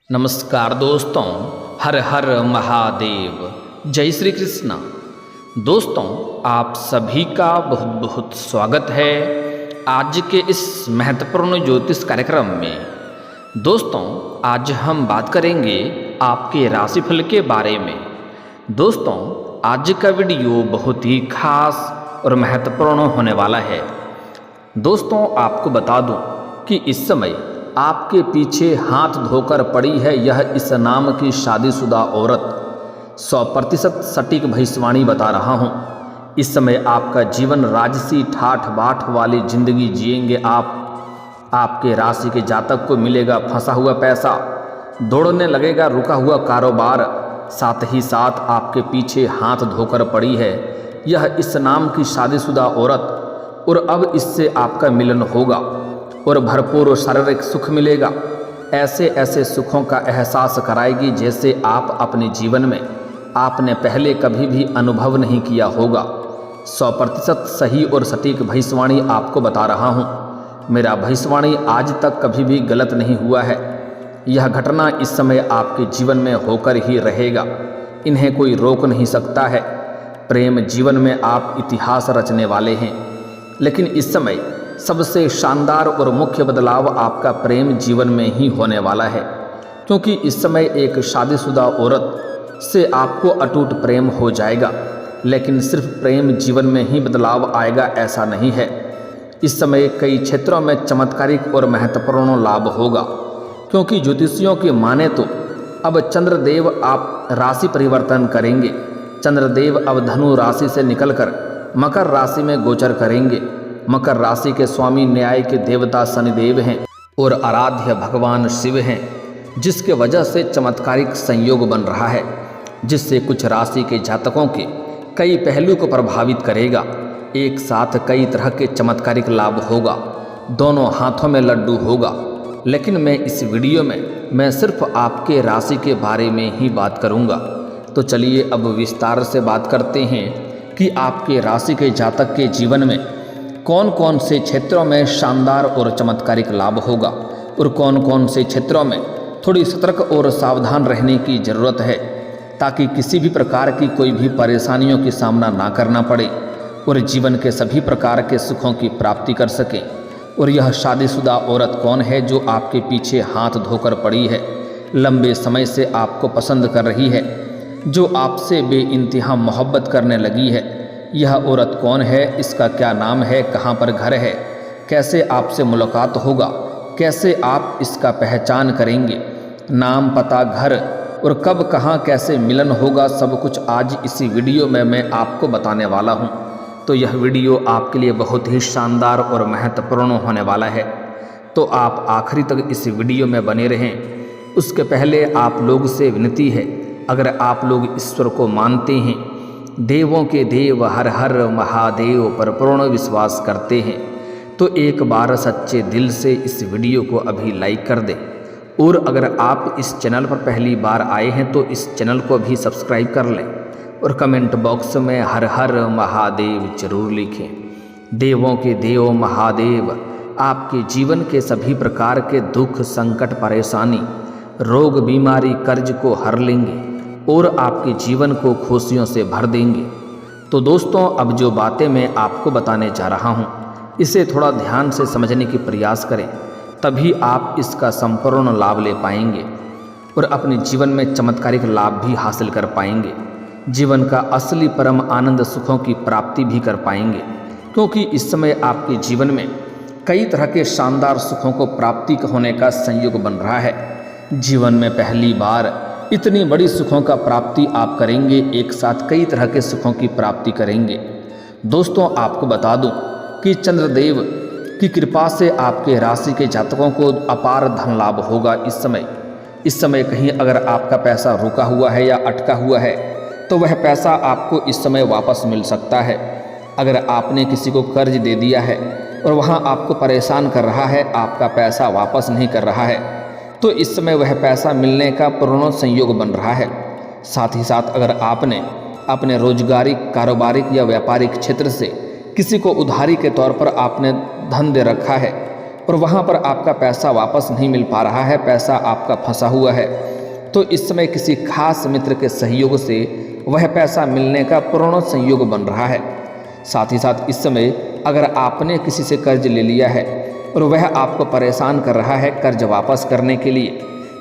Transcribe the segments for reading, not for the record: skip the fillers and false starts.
नमस्कार दोस्तों, हर हर महादेव, जय श्री कृष्णा। दोस्तों, आप सभी का बहुत बहुत स्वागत है आज के इस महत्वपूर्ण ज्योतिष कार्यक्रम में। दोस्तों, आज हम बात करेंगे आपके राशिफल के बारे में। दोस्तों, आज का वीडियो बहुत ही खास और महत्वपूर्ण होने वाला है। दोस्तों, आपको बता दूं कि इस समय आपके पीछे हाथ धोकर पड़ी है यह इस नाम की शादीशुदा औरत। 100% सटीक भविष्यवाणी बता रहा हूँ। इस समय आपका जीवन राजसी ठाठ बाट वाली जिंदगी जिएंगे आप। आपके राशि के जातक को मिलेगा फंसा हुआ पैसा, दौड़ने लगेगा रुका हुआ कारोबार। साथ ही साथ आपके पीछे हाथ धोकर पड़ी है यह इस नाम की शादीशुदा औरत, और अब इससे आपका मिलन होगा और भरपूर शारीरिक सुख मिलेगा। ऐसे ऐसे सुखों का एहसास कराएगी जैसे आप अपने जीवन में आपने पहले कभी भी अनुभव नहीं किया होगा। 100% सही और सटीक भविष्यवाणी आपको बता रहा हूँ। मेरा भविष्यवाणी आज तक कभी भी गलत नहीं हुआ है। यह घटना इस समय आपके जीवन में होकर ही रहेगा, इन्हें कोई रोक नहीं सकता है। प्रेम जीवन में आप इतिहास रचने वाले हैं, लेकिन इस समय सबसे शानदार और मुख्य बदलाव आपका प्रेम जीवन में ही होने वाला है, क्योंकि इस समय एक शादीशुदा औरत से आपको अटूट प्रेम हो जाएगा। लेकिन सिर्फ प्रेम जीवन में ही बदलाव आएगा ऐसा नहीं है। इस समय कई क्षेत्रों में चमत्कारिक और महत्वपूर्ण लाभ होगा, क्योंकि ज्योतिषियों की माने तो अब चंद्रदेव आप राशि परिवर्तन करेंगे। चंद्रदेव अब धनु राशि से निकलकर मकर राशि में गोचर करेंगे। मकर राशि के स्वामी न्याय के देवता शनिदेव हैं और आराध्य भगवान शिव हैं, जिसके वजह से चमत्कारिक संयोग बन रहा है, जिससे कुछ राशि के जातकों के कई पहलू को प्रभावित करेगा। एक साथ कई तरह के चमत्कारिक लाभ होगा, दोनों हाथों में लड्डू होगा। लेकिन मैं इस वीडियो में मैं सिर्फ आपके राशि के बारे में ही बात करूंगा। तो चलिए अब विस्तार से बात करते हैं कि आपके राशि के जातक के जीवन में कौन कौन से क्षेत्रों में शानदार और चमत्कारिक लाभ होगा और कौन कौन से क्षेत्रों में थोड़ी सतर्क और सावधान रहने की ज़रूरत है, ताकि किसी भी प्रकार की कोई भी परेशानियों की सामना ना करना पड़े और जीवन के सभी प्रकार के सुखों की प्राप्ति कर सकें। और यह शादीशुदा औरत कौन है जो आपके पीछे हाथ धोकर पड़ी है, लंबे समय से आपको पसंद कर रही है, जो आपसे बेइंतहा मोहब्बत करने लगी है। यह औरत कौन है, इसका क्या नाम है, कहाँ पर घर है, कैसे आपसे मुलाकात होगा, कैसे आप इसका पहचान करेंगे, नाम पता घर और कब कहाँ कैसे मिलन होगा, सब कुछ आज इसी वीडियो में मैं आपको बताने वाला हूँ। तो यह वीडियो आपके लिए बहुत ही शानदार और महत्वपूर्ण होने वाला है, तो आप आखिरी तक इस वीडियो में बने रहें। उसके पहले आप लोग से विनती है, अगर आप लोग ईश्वर को मानते हैं, देवों के देव हर हर महादेव पर पूर्ण विश्वास करते हैं, तो एक बार सच्चे दिल से इस वीडियो को अभी लाइक कर दें। और अगर आप इस चैनल पर पहली बार आए हैं तो इस चैनल को भी सब्सक्राइब कर लें और कमेंट बॉक्स में हर हर महादेव जरूर लिखें। देवों के देव महादेव आपके जीवन के सभी प्रकार के दुख संकट परेशानी रोग बीमारी कर्ज को हर लेंगे और आपके जीवन को खुशियों से भर देंगे। तो दोस्तों, अब जो बातें मैं आपको बताने जा रहा हूँ, इसे थोड़ा ध्यान से समझने की प्रयास करें, तभी आप इसका संपूर्ण लाभ ले पाएंगे और अपने जीवन में चमत्कारिक लाभ भी हासिल कर पाएंगे। जीवन का असली परम आनंद सुखों की प्राप्ति भी कर पाएंगे, क्योंकि इस समय आपके जीवन में कई तरह के शानदार सुखों को प्राप्ति होने का संयोग बन रहा है। जीवन में पहली बार इतनी बड़ी सुखों का प्राप्ति आप करेंगे, एक साथ कई तरह के सुखों की प्राप्ति करेंगे। दोस्तों, आपको बता दूं कि चंद्रदेव की कृपा से आपके राशि के जातकों को अपार धन लाभ होगा। इस समय कहीं अगर आपका पैसा रुका हुआ है या अटका हुआ है, तो वह पैसा आपको इस समय वापस मिल सकता है। अगर आपने किसी को कर्ज दे दिया है और वहाँ आपको परेशान कर रहा है, आपका पैसा वापस नहीं कर रहा है, तो इस समय वह पैसा मिलने का पूर्ण संयोग बन रहा है। साथ ही साथ अगर आपने अपने रोजगारिक कारोबारिक या व्यापारिक क्षेत्र से किसी को उधारी के तौर पर आपने धन दे रखा है, और वहाँ पर आपका पैसा वापस नहीं मिल पा रहा है, पैसा आपका फंसा हुआ है, तो इस समय किसी खास मित्र के सहयोग से वह पैसा मिलने का पूर्ण संयोग बन रहा है। साथ ही साथ इस समय अगर आपने किसी से कर्ज ले लिया है और वह आपको परेशान कर रहा है कर्ज वापस करने के लिए,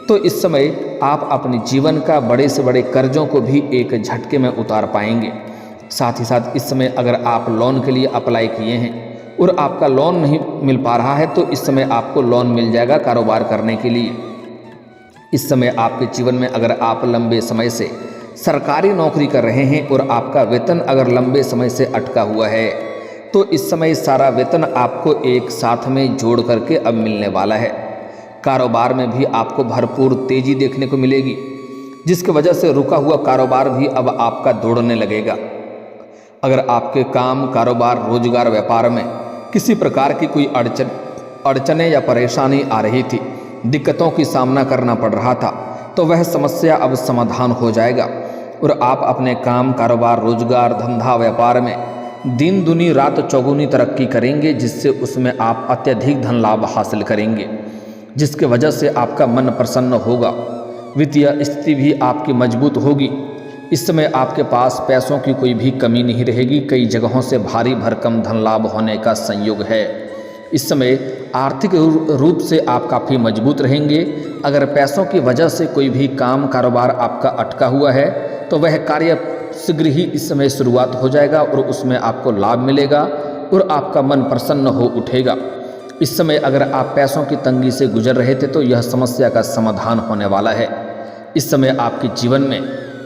तो इस समय आप अपने जीवन का बड़े से बड़े कर्जों को भी एक झटके में उतार पाएंगे। साथ ही साथ इस समय अगर आप लोन के लिए अप्लाई किए हैं और आपका लोन नहीं मिल पा रहा है, तो इस समय आपको लोन मिल जाएगा कारोबार करने के लिए। इस समय आपके जीवन में अगर आप लंबे समय से सरकारी नौकरी कर रहे हैं और आपका वेतन अगर लंबे समय से अटका हुआ है, तो इस समय सारा वेतन आपको एक साथ में जोड़ करके अब मिलने वाला है। कारोबार में भी आपको भरपूर तेजी देखने को मिलेगी, जिसकी वजह से रुका हुआ कारोबार भी अब आपका दौड़ने लगेगा। अगर आपके काम, कारोबार, रोजगार, व्यापार में किसी प्रकार की कोई अड़चनें या परेशानी आ रही थी, दिक्कतों की सामना करना पड़ रहा था, तो वह समस्या अब समाधान हो जाएगा और आप अपने काम, कारोबार, रोजगार, धंधा, व्यापार में दिन दुनी रात चौगुनी तरक्की करेंगे, जिससे उसमें आप अत्यधिक धन लाभ हासिल करेंगे, जिसके वजह से आपका मन प्रसन्न होगा। वित्तीय स्थिति भी आपकी मजबूत होगी। इस समय आपके पास पैसों की कोई भी कमी नहीं रहेगी। कई जगहों से भारी भरकम धन लाभ होने का संयोग है। इस समय आर्थिक रूप से आप काफ़ी मजबूत रहेंगे। अगर पैसों की वजह से कोई भी काम, कारोबार आपका अटका हुआ है, तो वह कार्य शीघ्र ही इस समय शुरुआत हो जाएगा और उसमें आपको लाभ मिलेगा और आपका मन प्रसन्न हो उठेगा। इस समय अगर आप पैसों की तंगी से गुजर रहे थे, तो यह समस्या का समाधान होने वाला है। इस समय आपके जीवन में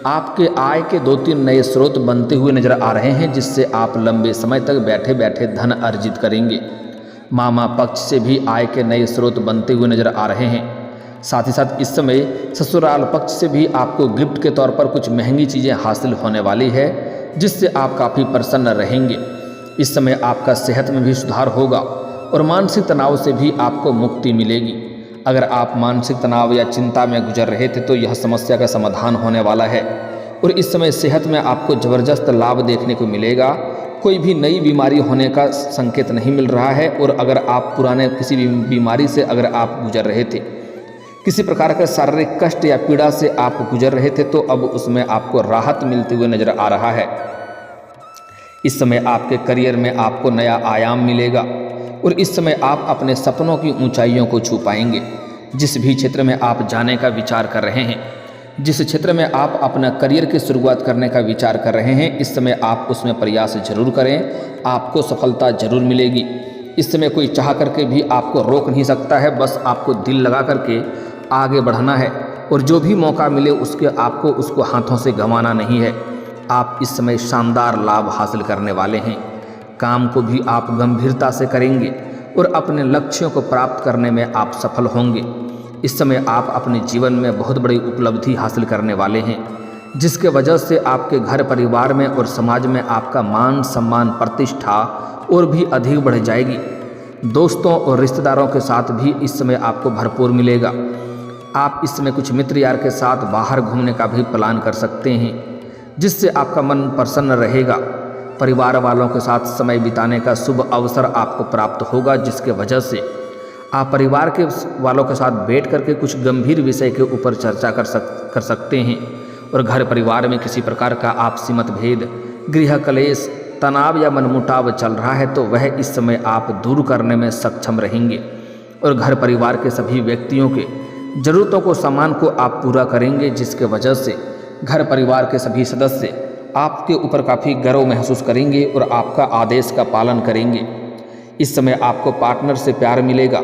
आपके आय के 2-3 नए स्रोत बनते हुए नजर आ रहे हैं, जिससे आप लंबे समय तक बैठे बैठे धन अर्जित करेंगे। मामा पक्ष से भी आय के नए स्रोत बनते हुए नजर आ रहे हैं। साथ ही साथ इस समय ससुराल पक्ष से भी आपको गिफ्ट के तौर पर कुछ महंगी चीज़ें हासिल होने वाली है, जिससे आप काफ़ी प्रसन्न रहेंगे। इस समय आपका सेहत में भी सुधार होगा और मानसिक तनाव से भी आपको मुक्ति मिलेगी। अगर आप मानसिक तनाव या चिंता में गुजर रहे थे, तो यह समस्या का समाधान होने वाला है और इस समय सेहत में आपको ज़बरदस्त लाभ देखने को मिलेगा। कोई भी नई बीमारी होने का संकेत नहीं मिल रहा है और अगर आप पुराने किसी भी बीमारी से अगर आप गुजर रहे थे, किसी प्रकार का शारीरिक कष्ट या पीड़ा से आप गुजर रहे थे, तो अब उसमें आपको राहत मिलते हुए नजर आ रहा है। इस समय आपके करियर में आपको नया आयाम मिलेगा और इस समय आप अपने सपनों की ऊंचाइयों को छू पाएंगे। जिस भी क्षेत्र में आप जाने का विचार कर रहे हैं, जिस क्षेत्र में आप अपना करियर की शुरुआत करने का विचार कर रहे हैं, इस समय आप उसमें प्रयास जरूर करें, आपको सफलता जरूर मिलेगी। इस समय कोई चाह करके भी आपको रोक नहीं सकता है, बस आपको दिल लगा करके आगे बढ़ना है और जो भी मौका मिले आपको उसको हाथों से गंवाना नहीं है। आप इस समय शानदार लाभ हासिल करने वाले हैं। काम को भी आप गंभीरता से करेंगे और अपने लक्ष्यों को प्राप्त करने में आप सफल होंगे। इस समय आप अपने जीवन में बहुत बड़ी उपलब्धि हासिल करने वाले हैं, जिसके वजह से आपके घर परिवार में और समाज में आपका मान सम्मान, प्रतिष्ठा और भी अधिक बढ़ जाएगी। दोस्तों और रिश्तेदारों के साथ भी इस समय आपको भरपूर मिलेगा। आप इस समय कुछ मित्र यार के साथ बाहर घूमने का भी प्लान कर सकते हैं, जिससे आपका मन प्रसन्न रहेगा। परिवार वालों के साथ समय बिताने का शुभ अवसर आपको प्राप्त होगा, जिसके वजह से आप परिवार के वालों के साथ बैठ करके कुछ गंभीर विषय के ऊपर चर्चा कर सकते हैं और घर परिवार में किसी प्रकार का आपसी मतभेद, गृह कलेश, तनाव या मनमुटाव चल रहा है, तो वह इस समय आप दूर करने में सक्षम रहेंगे और घर परिवार के सभी व्यक्तियों के ज़रूरतों को, सामान को आप पूरा करेंगे, जिसके वजह से घर परिवार के सभी सदस्य आपके ऊपर काफ़ी गर्व महसूस करेंगे और आपका आदेश का पालन करेंगे। इस समय आपको पार्टनर से प्यार मिलेगा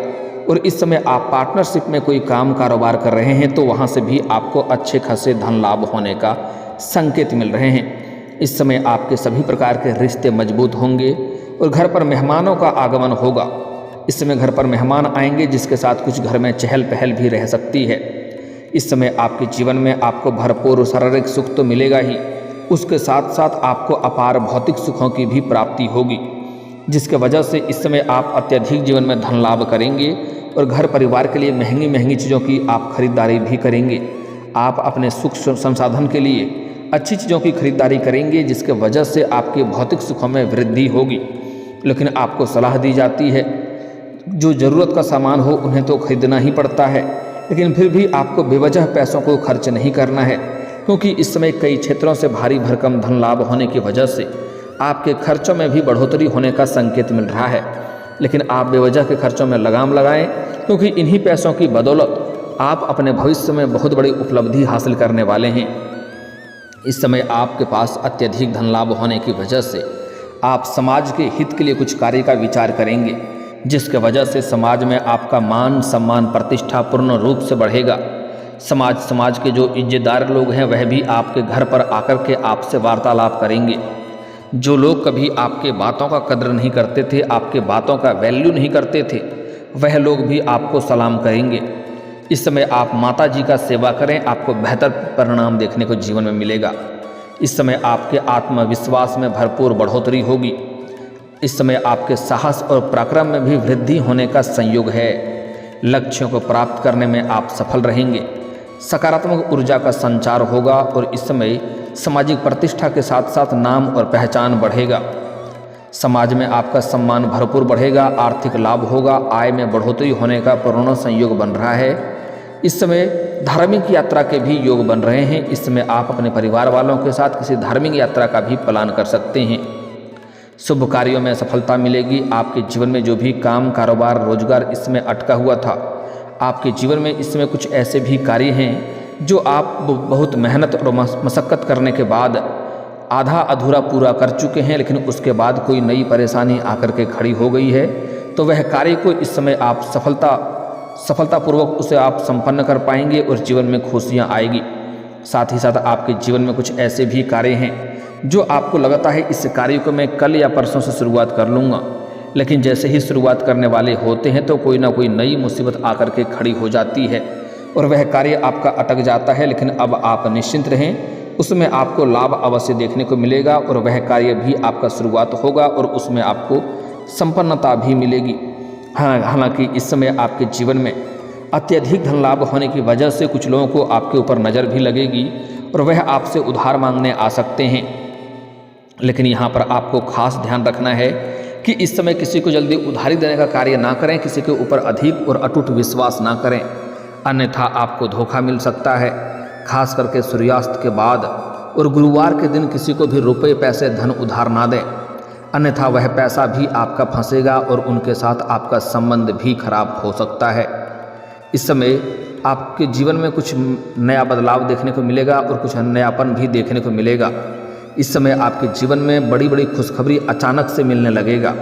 और इस समय आप पार्टनरशिप में कोई काम कारोबार कर रहे हैं, तो वहाँ से भी आपको अच्छे खासे धन लाभ होने का संकेत मिल रहे हैं। इस समय आपके सभी प्रकार के रिश्ते मजबूत होंगे और घर पर मेहमानों का आगमन होगा। इस समय घर पर मेहमान आएंगे, जिसके साथ कुछ घर में चहल पहल भी रह सकती है। इस समय आपके जीवन में आपको भरपूर शारीरिक सुख तो मिलेगा ही, उसके साथ साथ आपको अपार भौतिक सुखों की भी प्राप्ति होगी, जिसके वजह से इस समय आप अत्यधिक जीवन में धन लाभ करेंगे और घर परिवार के लिए महंगी महंगी चीज़ों की आप खरीदारी भी करेंगे। आप अपने सुख संसाधन के लिए अच्छी चीज़ों की खरीदारी करेंगे, जिसके वजह से आपके भौतिक सुखों में वृद्धि होगी। लेकिन आपको सलाह दी जाती है, जो ज़रूरत का सामान हो उन्हें तो खरीदना ही पड़ता है, लेकिन फिर भी आपको बेवजह पैसों को खर्च नहीं करना है, क्योंकि इस समय कई क्षेत्रों से भारी भरकम धन लाभ होने की वजह से आपके खर्चों में भी बढ़ोतरी होने का संकेत मिल रहा है। लेकिन आप बेवजह के खर्चों में लगाम लगाएं, क्योंकि इन्हीं पैसों की बदौलत आप अपने भविष्य में बहुत बड़ी उपलब्धि हासिल करने वाले हैं। इस समय आपके पास अत्यधिक धन लाभ होने की वजह से आप समाज के हित के लिए कुछ कार्य का विचार करेंगे, जिसके वजह से समाज में आपका मान सम्मान प्रतिष्ठा पूर्ण रूप से बढ़ेगा। समाज के जो इज्जतदार लोग हैं वह भी आपके घर पर आकर के आपसे वार्तालाप करेंगे। जो लोग कभी आपके बातों का कदर नहीं करते थे, आपके बातों का वैल्यू नहीं करते थे, वह लोग भी आपको सलाम करेंगे। इस समय आप माता जी का सेवा करें, आपको बेहतर परिणाम देखने को जीवन में मिलेगा। इस समय आपके आत्मविश्वास में भरपूर बढ़ोतरी होगी। इस समय आपके साहस और पराक्रम में भी वृद्धि होने का संयोग है। लक्ष्यों को प्राप्त करने में आप सफल रहेंगे। सकारात्मक ऊर्जा का संचार होगा और इस समय सामाजिक प्रतिष्ठा के साथ साथ नाम और पहचान बढ़ेगा। समाज में आपका सम्मान भरपूर बढ़ेगा, आर्थिक लाभ होगा, आय में बढ़ोतरी होने का पूर्ण संयोग बन रहा है। इस समय धार्मिक यात्रा के भी योग बन रहे हैं। इस समय आप अपने परिवार वालों के साथ किसी धार्मिक यात्रा का भी प्लान कर सकते हैं। शुभ कार्यों में सफलता मिलेगी। आपके जीवन में जो भी काम कारोबार रोजगार इसमें अटका हुआ था, आपके जीवन में इस समय कुछ ऐसे भी कार्य हैं जो आप बहुत मेहनत और मशक्क़त करने के बाद आधा अधूरा पूरा कर चुके हैं, लेकिन उसके बाद कोई नई परेशानी आकर के खड़ी हो गई है, तो वह कार्य को इस समय आप सफलतापूर्वक उसे आप संपन्न कर पाएंगे और जीवन में खुशियाँ आएगी। साथ ही साथ आपके जीवन में कुछ ऐसे भी कार्य हैं जो आपको लगता है इस कार्य को मैं कल या परसों से शुरुआत कर लूँगा, लेकिन जैसे ही शुरुआत करने वाले होते हैं तो कोई ना कोई नई मुसीबत आकर के खड़ी हो जाती है और वह कार्य आपका अटक जाता है। लेकिन अब आप निश्चिंत रहें, उसमें आपको लाभ अवश्य देखने को मिलेगा और वह कार्य भी आपका शुरुआत होगा और उसमें आपको संपन्नता भी मिलेगी। हालांकि इस समय आपके जीवन में अत्यधिक धन लाभ होने की वजह से कुछ लोगों को आपके ऊपर नज़र भी लगेगी और वह आपसे उधार मांगने आ सकते हैं। लेकिन यहाँ पर आपको खास ध्यान रखना है कि इस समय किसी को जल्दी उधारी देने का कार्य ना करें, किसी के ऊपर अधिक और अटूट विश्वास ना करें, अन्यथा आपको धोखा मिल सकता है। खास करके सूर्यास्त के बाद और गुरुवार के दिन किसी को भी रुपए पैसे धन उधार ना दें, अन्यथा वह पैसा भी आपका फंसेगा और उनके साथ आपका संबंध भी खराब हो सकता है। इस समय आपके जीवन में कुछ नया बदलाव देखने को मिलेगा और कुछ नयापन भी देखने को मिलेगा। इस समय आपके जीवन में बड़ी बड़ी खुशखबरी अचानक से मिलने लगेगा।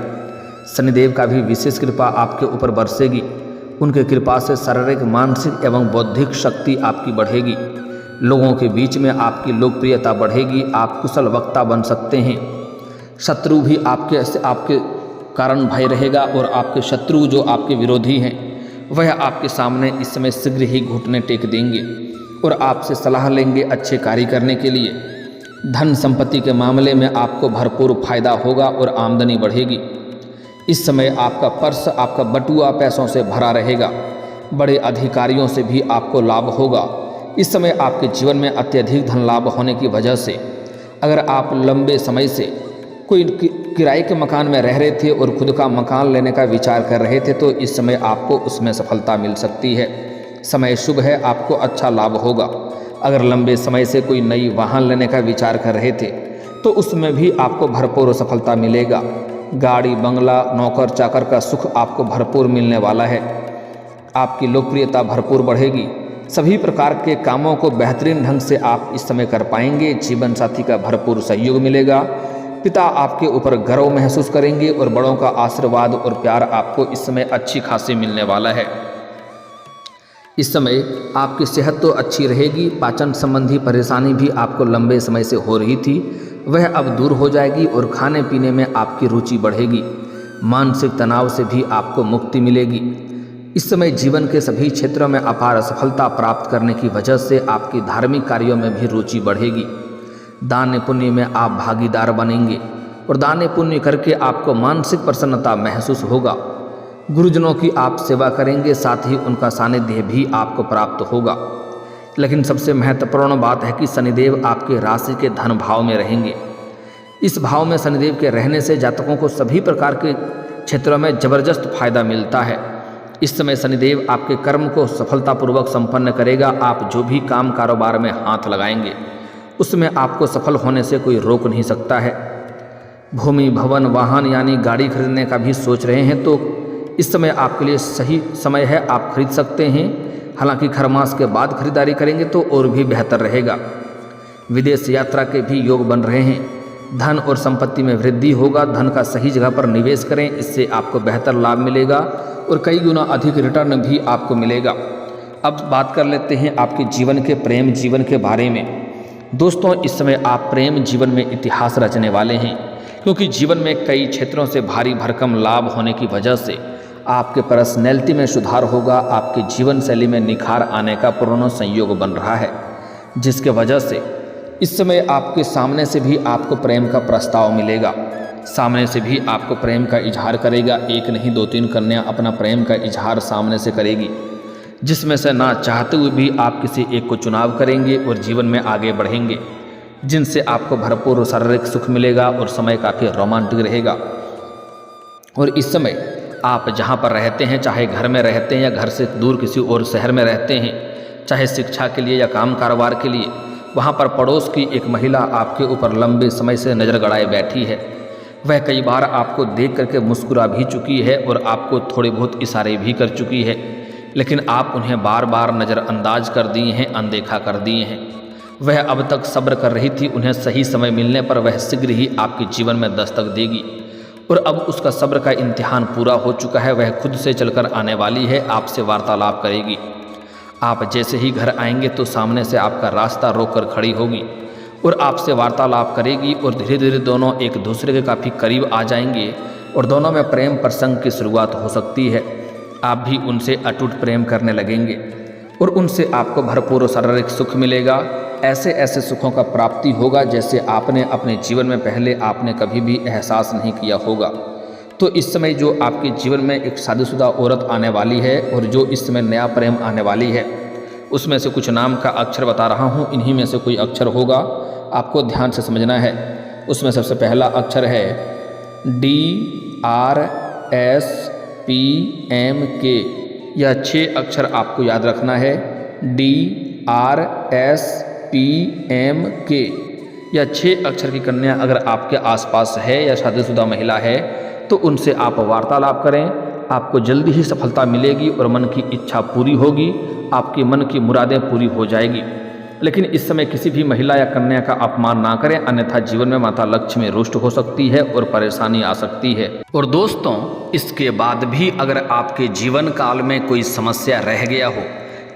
शनिदेव का भी विशेष कृपा आपके ऊपर बरसेगी। उनके कृपा से शारीरिक मानसिक एवं बौद्धिक शक्ति आपकी बढ़ेगी। लोगों के बीच में आपकी लोकप्रियता बढ़ेगी। आप कुशल वक्ता बन सकते हैं। शत्रु भी आपके कारण भय रहेगा और आपके शत्रु जो आपके विरोधी हैं वह आपके सामने इस समय शीघ्र ही घुटने टेक देंगे और आपसे सलाह लेंगे अच्छे कार्य करने के लिए। धन संपत्ति के मामले में आपको भरपूर फायदा होगा और आमदनी बढ़ेगी। इस समय आपका पर्स आपका बटुआ पैसों से भरा रहेगा। बड़े अधिकारियों से भी आपको लाभ होगा। इस समय आपके जीवन में अत्यधिक धन लाभ होने की वजह से अगर आप लंबे समय से कोई किराए के मकान में रह रहे थे और खुद का मकान लेने का विचार कर रहे थे, तो इस समय आपको उसमें सफलता मिल सकती है। समय शुभ है, आपको अच्छा लाभ होगा। अगर लंबे समय से कोई नई वाहन लेने का विचार कर रहे थे तो उसमें भी आपको भरपूर सफलता मिलेगा। गाड़ी बंगला नौकर चाकर का सुख आपको भरपूर मिलने वाला है। आपकी लोकप्रियता भरपूर बढ़ेगी। सभी प्रकार के कामों को बेहतरीन ढंग से आप इस समय कर पाएंगे। जीवन साथी का भरपूर सहयोग मिलेगा। पिता आपके ऊपर गर्व महसूस करेंगे और बड़ों का आशीर्वाद और प्यार आपको इस समय अच्छी खासी मिलने वाला है। इस समय आपकी सेहत तो अच्छी रहेगी। पाचन संबंधी परेशानी भी आपको लंबे समय से हो रही थी, वह अब दूर हो जाएगी और खाने पीने में आपकी रुचि बढ़ेगी। मानसिक तनाव से भी आपको मुक्ति मिलेगी। इस समय जीवन के सभी क्षेत्रों में अपार सफलता प्राप्त करने की वजह से आपकी धार्मिक कार्यों में भी रुचि बढ़ेगी। दान पुण्य में आप भागीदार बनेंगे और दान पुण्य करके आपको मानसिक प्रसन्नता महसूस होगा। गुरुजनों की आप सेवा करेंगे, साथ ही उनका सानिध्य भी आपको प्राप्त होगा। लेकिन सबसे महत्वपूर्ण बात है कि शनिदेव आपके राशि के धन भाव में रहेंगे। इस भाव में शनिदेव के रहने से जातकों को सभी प्रकार के क्षेत्रों में जबरदस्त फायदा मिलता है। इस समय शनिदेव आपके कर्म को सफलतापूर्वक संपन्न करेगा। आप जो भी काम कारोबार में हाथ लगाएंगे उसमें आपको सफल होने से कोई रोक नहीं सकता है। भूमि, भवन, वाहन यानी गाड़ी खरीदने का भी सोच रहे हैं तो इस समय आपके लिए सही समय है, आप खरीद सकते हैं। हालांकि खरमास के बाद खरीदारी करेंगे तो और भी बेहतर रहेगा। विदेश यात्रा के भी योग बन रहे हैं। धन और संपत्ति में वृद्धि होगा। धन का सही जगह पर निवेश करें, इससे आपको बेहतर लाभ मिलेगा और कई गुना अधिक रिटर्न भी आपको मिलेगा। अब बात कर लेते हैं आपके जीवन के प्रेम जीवन के बारे में। दोस्तों, इस समय आप प्रेम जीवन में इतिहास रचने वाले हैं, क्योंकि जीवन में कई क्षेत्रों से भारी भरकम लाभ होने की वजह से आपके पर्सनैलिटी में सुधार होगा। आपके जीवन शैली में निखार आने का पूर्ण संयोग बन रहा है, जिसके वजह से इस समय आपके सामने से भी आपको प्रेम का प्रस्ताव मिलेगा। सामने से भी आपको प्रेम का इजहार करेगा। एक नहीं 2-3 कन्या अपना प्रेम का इजहार सामने से करेगी, जिसमें से ना चाहते हुए भी आप किसी एक को चुनाव करेंगे और जीवन में आगे बढ़ेंगे, जिनसे आपको भरपूर शारीरिक सुख मिलेगा और समय काफ़ी रोमांटिक रहेगा। और इस समय आप जहाँ पर रहते हैं, चाहे घर में रहते हैं या घर से दूर किसी और शहर में रहते हैं, चाहे शिक्षा के लिए या काम कारोबार के लिए, वहाँ पर पड़ोस की एक महिला आपके ऊपर लंबे समय से नज़र गड़ाए बैठी है। वह कई बार आपको देख करके मुस्कुरा भी चुकी है और आपको थोड़े बहुत इशारे भी कर चुकी है, लेकिन आप उन्हें बार बार नज़रअंदाज कर दिए हैं, अनदेखा कर दिए हैं। वह अब तक सब्र कर रही थी। उन्हें सही समय मिलने पर वह शीघ्र ही आपके जीवन में दस्तक देगी और अब उसका सब्र का इम्तिहान पूरा हो चुका है। वह खुद से चलकर आने वाली है, आपसे वार्तालाप करेगी। आप जैसे ही घर आएंगे तो सामने से आपका रास्ता रोककर खड़ी होगी और आपसे वार्तालाप करेगी और धीरे धीरे दोनों एक दूसरे के काफ़ी करीब आ जाएंगे और दोनों में प्रेम प्रसंग की शुरुआत हो सकती है। आप भी उनसे अटूट प्रेम करने लगेंगे और उनसे आपको भरपूर शारीरिक सुख मिलेगा। ऐसे ऐसे सुखों का प्राप्ति होगा जैसे आपने अपने जीवन में पहले आपने कभी भी एहसास नहीं किया होगा। तो इस समय जो आपके जीवन में एक शादीशुदा औरत आने वाली है और जो इस समय नया प्रेम आने वाली है, उसमें से कुछ नाम का अक्षर बता रहा हूँ। इन्हीं में से कोई अक्षर होगा, आपको ध्यान से समझना है। उसमें सबसे पहला अक्षर है DRSPMK। यह 6 अक्षर आपको याद रखना है। DRSPMK। यह 6 अक्षर की कन्या अगर आपके आसपास है या शादीशुदा महिला है तो उनसे आप वार्तालाप करें। आपको जल्दी ही सफलता मिलेगी और मन की इच्छा पूरी होगी। आपकी मन की मुरादें पूरी हो जाएगी। लेकिन इस समय किसी भी महिला या कन्या का अपमान ना करें, अन्यथा जीवन में माता लक्ष्मी रुष्ट हो सकती है और परेशानी आ सकती है। और दोस्तों, इसके बाद भी अगर आपके जीवन काल में कोई समस्या रह गया हो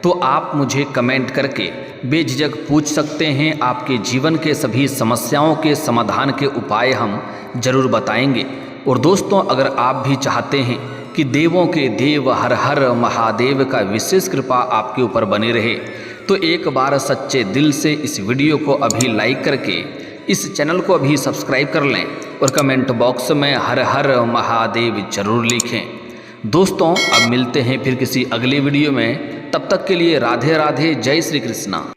तो आप मुझे कमेंट करके बेझिझक पूछ सकते हैं। आपके जीवन के सभी समस्याओं के समाधान के उपाय हम जरूर बताएंगे। और दोस्तों, अगर आप भी चाहते हैं कि देवों के देव हर हर महादेव का विशेष कृपा आपके ऊपर बनी रहे, तो एक बार सच्चे दिल से इस वीडियो को अभी लाइक करके इस चैनल को अभी सब्सक्राइब कर लें और कमेंट बॉक्स में हर हर महादेव जरूर लिखें। दोस्तों, अब मिलते हैं फिर किसी अगली वीडियो में। तब तक के लिए राधे राधे, जय श्री कृष्णा।